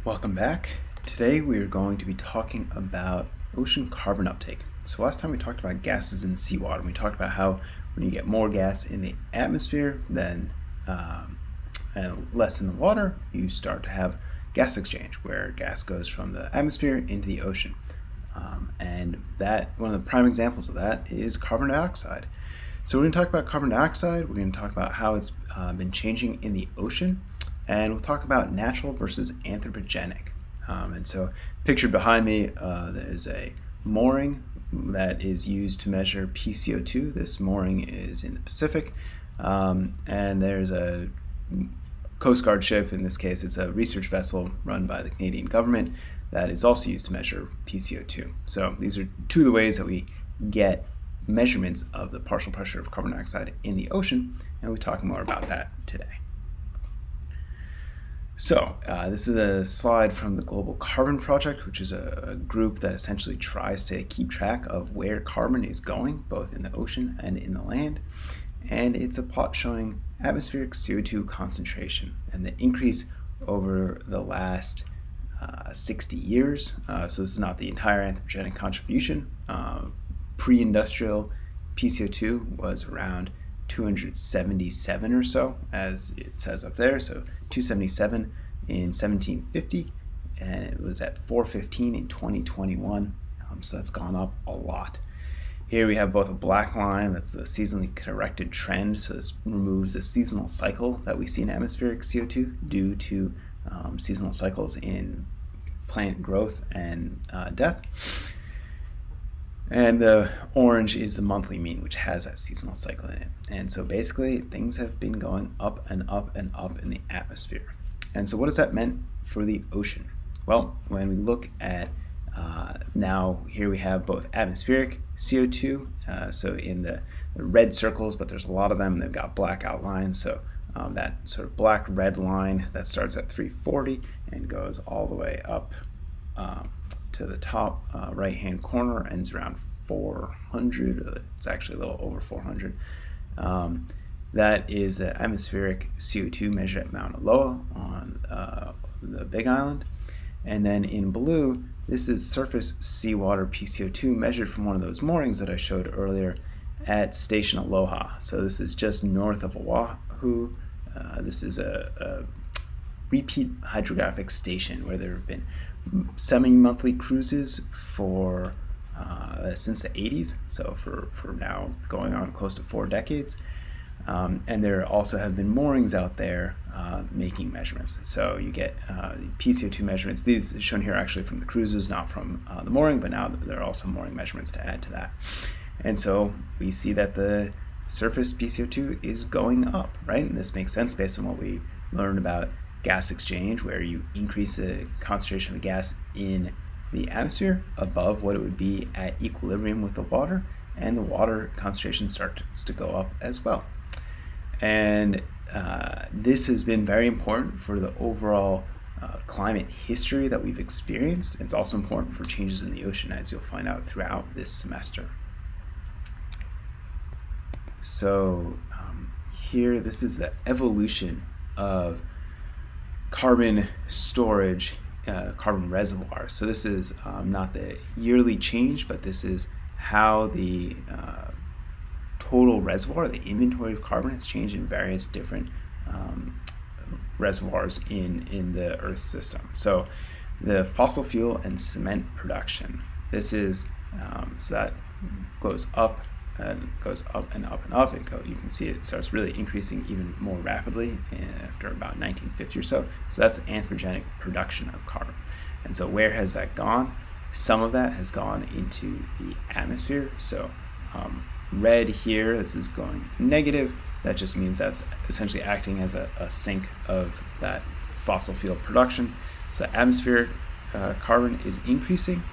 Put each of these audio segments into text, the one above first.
Welcome back. Today we are going to be talking about ocean carbon uptake. So last time we talked about gases in seawater, and we talked about how when you get more gas in the atmosphere and less in the water, you start to have gas exchange, where gas goes from the atmosphere into the ocean. And that one of the prime examples of that is carbon dioxide. So we're going to talk about carbon dioxide, we're going to talk about how it's been changing in the ocean, and we'll talk about natural versus anthropogenic. And so pictured behind me, there's a mooring that is used to measure PCO2. This mooring is in the Pacific, and there's a Coast Guard ship. In this case, it's a research vessel run by the Canadian government that is also used to measure PCO2. So these are two of the ways that we get measurements of the partial pressure of carbon dioxide in the ocean, and we'll talk more about that today. So this is a slide from the Global Carbon Project, which is a group that essentially tries to keep track of where carbon is going, both in the ocean and in the land. And it's a plot showing atmospheric CO2 concentration and the increase over the last 60 years. So this is not the entire anthropogenic contribution. Pre-industrial PCO2 was around 277 or so, as it says up there. So 277 in 1750, and it was at 415 in 2021. So that's gone up a lot. Here we have both a black line, that's the seasonally corrected trend. So this removes the seasonal cycle that we see in atmospheric CO2 due to seasonal cycles in plant growth and death. And the orange is the monthly mean, which has that seasonal cycle in it. And so basically things have been going up and up and up in the atmosphere. And so what does that mean for the ocean? Well, when we look at now here we have both atmospheric CO2, so in the red circles, but there's a lot of them, they've got black outlines. So that sort of black red line that starts at 340 and goes all the way up to the top right hand corner, ends around 400. It's actually a little over 400. That is the atmospheric CO2 measured at Mauna Loa on the Big Island. And then in blue, this is surface seawater PCO2 measured from one of those moorings that I showed earlier at Station Aloha. So this is just north of Oahu. This is a repeat hydrographic station where there have been semi-monthly cruises for since the 80s, so for now going on close to 4 decades. And there also have been moorings out there making measurements. So you get PCO2 measurements. These shown here are actually from the cruises, not from the mooring, but now there are also mooring measurements to add to that. And so we see that the surface PCO2 is going up, right? And this makes sense based on what we learned about gas exchange, where you increase the concentration of the gas in the atmosphere above what it would be at equilibrium with the water, and the water concentration starts to go up as well. And this has been very important for the overall climate history that we've experienced. It's also important for changes in the ocean, as you'll find out throughout this semester. So here, this is the evolution of carbon storage, carbon reservoirs. So this is not the yearly change, but this is how the total reservoir, the inventory of carbon, has changed in various different reservoirs in the Earth system. So the fossil fuel and cement production, this is, so that goes up and goes up and up and up. You can see it starts really increasing even more rapidly after about 1950 or so. So that's anthropogenic production of carbon. And so where has that gone? Some of that has gone into the atmosphere. So red here, this is going negative. That just means that's essentially acting as a sink of that fossil fuel production. So the atmospheric carbon is increasing,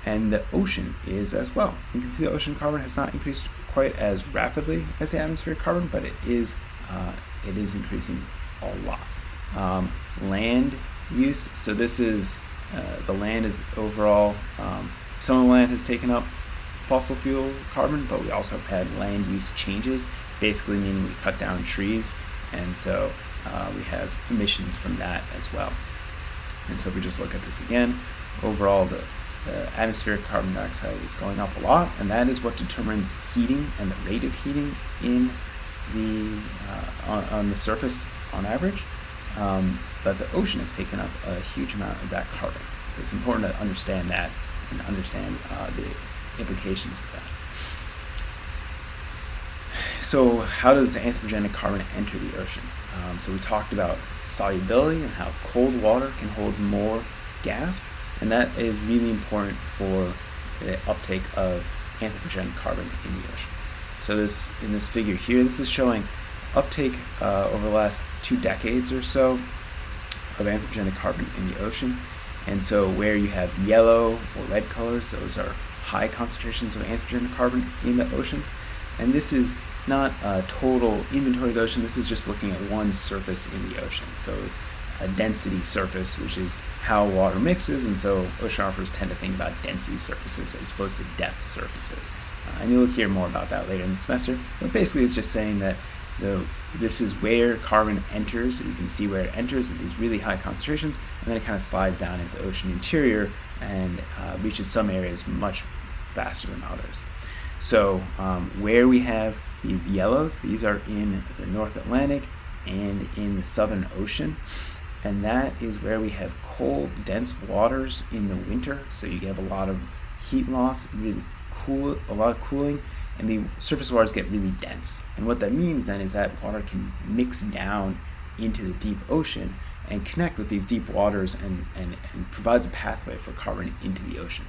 and the ocean is as well. You can see the ocean carbon has not increased quite as rapidly as the atmospheric carbon, but it is increasing a lot. Land use, so this is the land is overall, some of the land has taken up fossil fuel carbon, but we also have had land use changes, basically meaning we cut down trees, and so we have emissions from that as well. And so if we just look at this again, overall the atmospheric carbon dioxide is going up a lot, and that is what determines heating and the rate of heating in the on the surface on average. But the ocean has taken up a huge amount of that carbon. So it's important to understand that and understand the implications of that. So how does anthropogenic carbon enter the ocean? So we talked about solubility and how cold water can hold more gas, and that is really important for the uptake of anthropogenic carbon in the ocean. So in this figure here, this is showing uptake over the last 2 decades or so of anthropogenic carbon in the ocean. And so where you have yellow or red colors, those are high concentrations of anthropogenic carbon in the ocean. And this is not a total inventory of the ocean, this is just looking at one surface in the ocean. So it's a density surface, which is how water mixes, and so oceanographers tend to think about density surfaces as opposed to depth surfaces. And you'll hear more about that later in the semester, but basically it's just saying that this is where carbon enters. You can see where it enters at these really high concentrations, and then it kind of slides down into the ocean interior and reaches some areas much faster than others. So where we have these yellows, these are in the North Atlantic and in the Southern Ocean, and that is where we have cold, dense waters in the winter. So you have a lot of heat loss, really cool, a lot of cooling, and the surface waters get really dense. And what that means then is that water can mix down into the deep ocean and connect with these deep waters and provides a pathway for carbon into the ocean.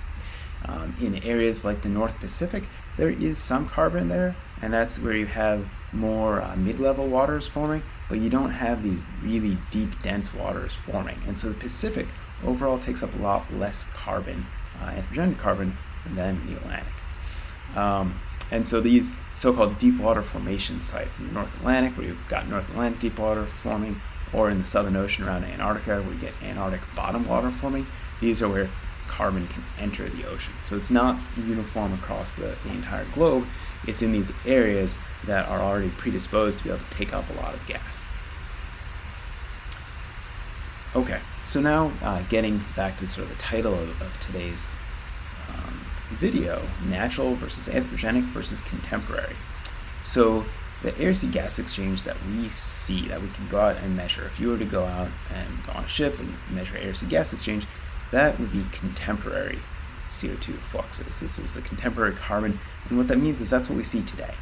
In areas like the North Pacific, there is some carbon there, and that's where you have more mid-level waters forming, but you don't have these really deep, dense waters forming. And so the Pacific overall takes up a lot less carbon, anthropogenic carbon, than the Atlantic. And so these so-called deep water formation sites in the North Atlantic, where you've got North Atlantic deep water forming, or in the Southern Ocean around Antarctica, where you get Antarctic bottom water forming, these are where carbon can enter the ocean. So it's not uniform across the entire globe. It's in these areas that are already predisposed to be able to take up a lot of gas. Okay, so now getting back to sort of the title of today's video, natural versus anthropogenic versus contemporary. So the air-sea gas exchange that we see, that we can go out and measure, if you were to go out and go on a ship and measure air-sea gas exchange, that would be contemporary CO2 fluxes. This is the contemporary carbon, and what that means is that's what we see today.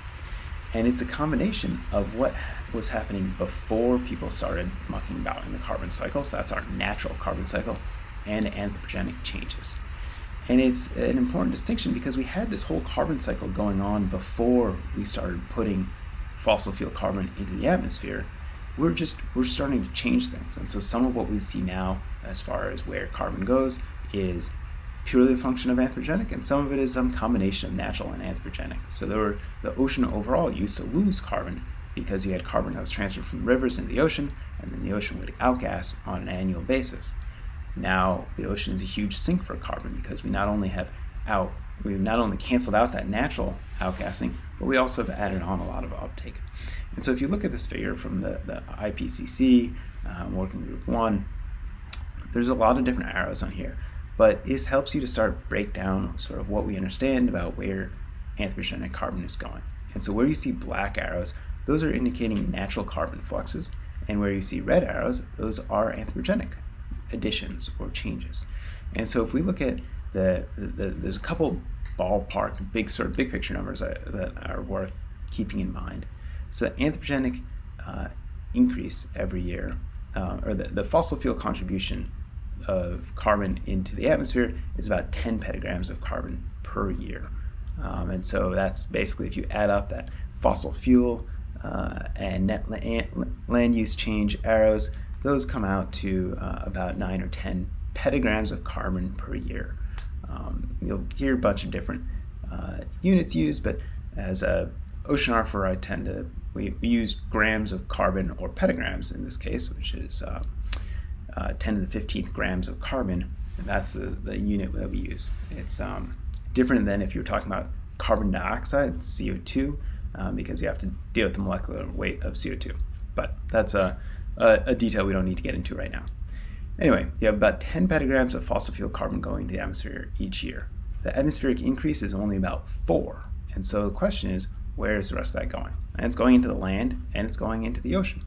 And it's a combination of what was happening before people started mucking about in the carbon cycle, so that's our natural carbon cycle, and anthropogenic changes. And it's an important distinction because we had this whole carbon cycle going on before we started putting fossil fuel carbon into the atmosphere. We're starting to change things, and so some of what we see now as far as where carbon goes is purely a function of anthropogenic, and some of it is some combination of natural and anthropogenic. So the ocean overall used to lose carbon because you had carbon that was transferred from rivers into the ocean, and then the ocean would outgas on an annual basis. Now the ocean is a huge sink for carbon because we've not only canceled out that natural outgassing, but we also have added on a lot of uptake. And so if you look at this figure from the IPCC, Working Group 1, there's a lot of different arrows on here, but this helps you to start break down sort of what we understand about where anthropogenic carbon is going. And so where you see black arrows, those are indicating natural carbon fluxes, and where you see red arrows, those are anthropogenic additions or changes. And so if we look at there's a couple ballpark, big picture numbers that are worth keeping in mind. So anthropogenic increase every year, or the fossil fuel contribution of carbon into the atmosphere is about 10 petagrams of carbon per year. And so that's basically, if you add up that fossil fuel and net land use change arrows, those come out to about 9 or 10 petagrams of carbon per year. You'll hear a bunch of different units used, but as an oceanographer, we use grams of carbon, or petagrams in this case, which is 10 to the 15th grams of carbon, and that's the unit that we use. It's different than if you're talking about carbon dioxide, CO2, because you have to deal with the molecular weight of CO2. But that's a detail we don't need to get into right now. Anyway, you have about 10 petagrams of fossil fuel carbon going into the atmosphere each year. The atmospheric increase is only about 4. And so the question is, where is the rest of that going? And it's going into the land, and it's going into the ocean.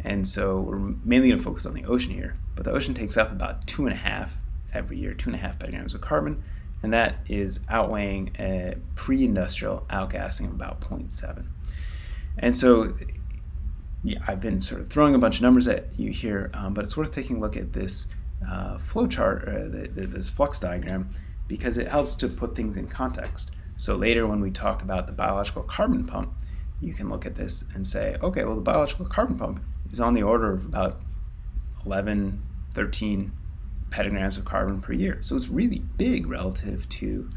And so we're mainly going to focus on the ocean here, but the ocean takes up about 2.5 every year, 2.5 petagrams of carbon, and that is outweighing a pre-industrial outgassing of about 0.7. And so I've been sort of throwing a bunch of numbers at you here, but it's worth taking a look at this flow chart, this flux diagram, because it helps to put things in context. So later when we talk about the biological carbon pump, you can look at this and say, okay, well, the biological carbon pump is on the order of about 11, 13 petagrams of carbon per year. So it's really big relative to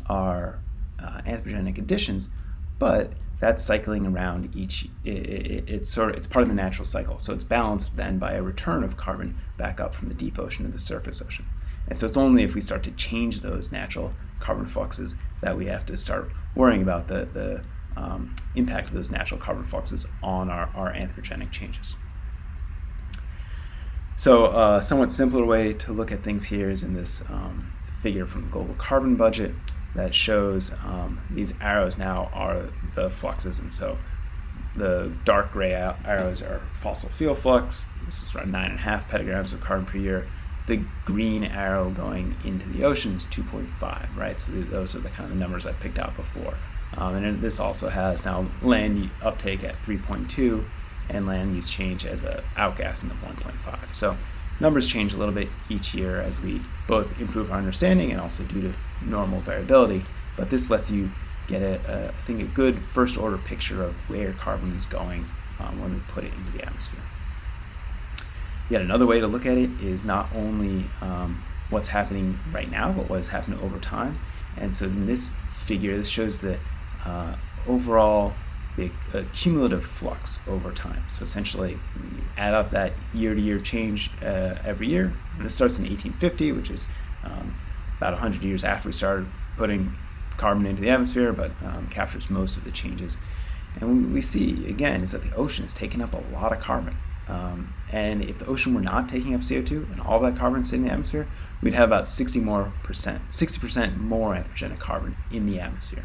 our anthropogenic additions, but that's cycling around each. It's part of the natural cycle. So it's balanced then by a return of carbon back up from the deep ocean to the surface ocean. And so it's only if we start to change those natural carbon fluxes that we have to start worrying about the impact of those natural carbon fluxes on our anthropogenic changes. So a somewhat simpler way to look at things here is in this figure from the global carbon budget that shows these arrows now are the fluxes. And so the dark gray arrows are fossil fuel flux. This is around 9.5 petagrams of carbon per year. The green arrow going into the ocean is 2.5, right? So those are the kind of the numbers I picked out before. And this also has now land uptake at 3.2 and land use change as an outgassing of 1.5. So numbers change a little bit each year as we both improve our understanding and also due to normal variability. But this lets you get I think a good first order picture of where carbon is going when we put it into the atmosphere. Yet another way to look at it is not only what's happening right now, but what has happened over time. And so in this figure, this shows the overall cumulative flux over time. So essentially, you add up that year-to-year change every year. And this starts in 1850, which is about 100 years after we started putting carbon into the atmosphere, but captures most of the changes. And what we see, again, is that the ocean has taken up a lot of carbon. And if the ocean were not taking up CO2 and all that carbon sitting in the atmosphere, we'd have about 60% more anthropogenic carbon in the atmosphere.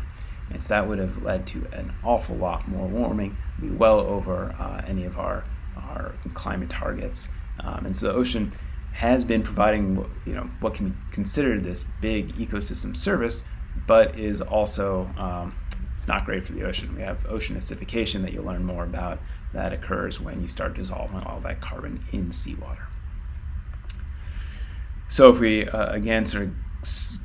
And so that would have led to an awful lot more warming, be well over any of our climate targets. And so the ocean has been providing what can be considered this big ecosystem service, but is also it's not great for the ocean. We have ocean acidification that you'll learn more about that occurs when you start dissolving all that carbon in seawater. So if we again sort of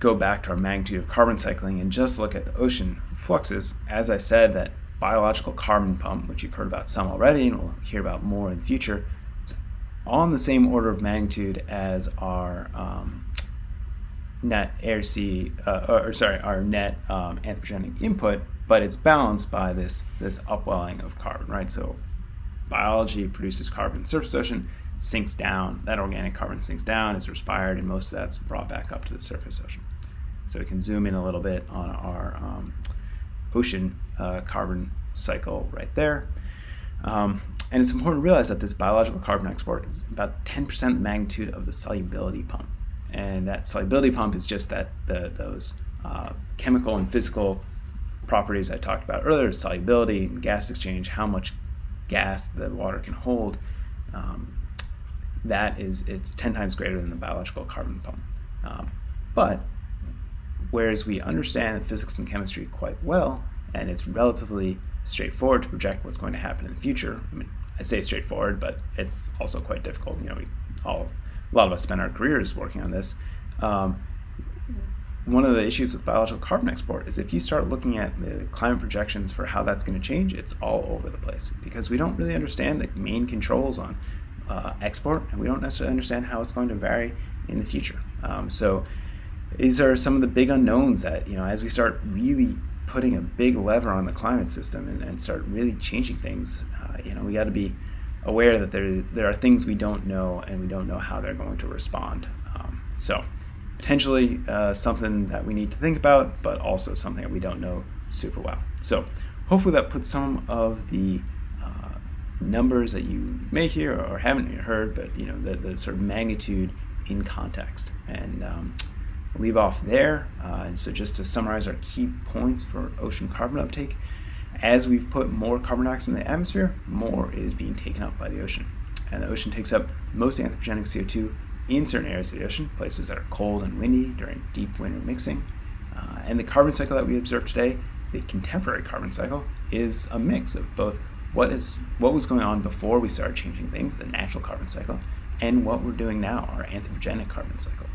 go back to our magnitude of carbon cycling and just look at the ocean fluxes, as I said, that biological carbon pump, which you've heard about some already and we'll hear about more in the future, it's on the same order of magnitude as our net our net anthropogenic input, but it's balanced by this upwelling of carbon, right? So biology produces carbon in the surface ocean, sinks down, that organic carbon sinks down, is respired, and most of that's brought back up to the surface ocean. So we can zoom in a little bit on our ocean carbon cycle right there. And it's important to realize that this biological carbon export is about 10% the magnitude of the solubility pump. And that solubility pump is just that those chemical and physical properties I talked about earlier, solubility and gas exchange, how much gas the water can hold. It's 10 times greater than the biological carbon pump. But whereas we understand physics and chemistry quite well, and it's relatively straightforward to project what's going to happen in the future. I mean, I say straightforward, but it's also quite difficult. A lot of us spend our careers working on this. One of the issues with biological carbon export is if you start looking at the climate projections for how that's going to change, it's all over the place because we don't really understand the main controls on export, and we don't necessarily understand how it's going to vary in the future. So these are some of the big unknowns that, as we start really putting a big lever on the climate system and start really changing things, we got to be aware that there are things we don't know, and we don't know how they're going to respond. So potentially something that we need to think about, but also something that we don't know super well. So hopefully that puts some of the numbers that you may hear or haven't heard, but the sort of magnitude in context. And leave off there. And so just to summarize our key points for ocean carbon uptake, as we've put more carbon dioxide in the atmosphere, more is being taken up by the ocean. And the ocean takes up most anthropogenic CO2 in certain areas of the ocean, places that are cold and windy during deep winter mixing. And the carbon cycle that we observe today, the contemporary carbon cycle, is a mix of both what was going on before we started changing things, the natural carbon cycle, and what we're doing now, our anthropogenic carbon cycle.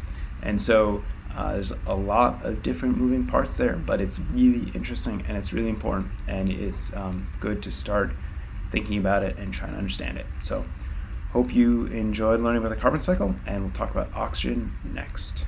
And so there's a lot of different moving parts there, but it's really interesting and it's really important, and it's good to start thinking about it and trying to understand it. So hope you enjoyed learning about the carbon cycle, and we'll talk about oxygen next.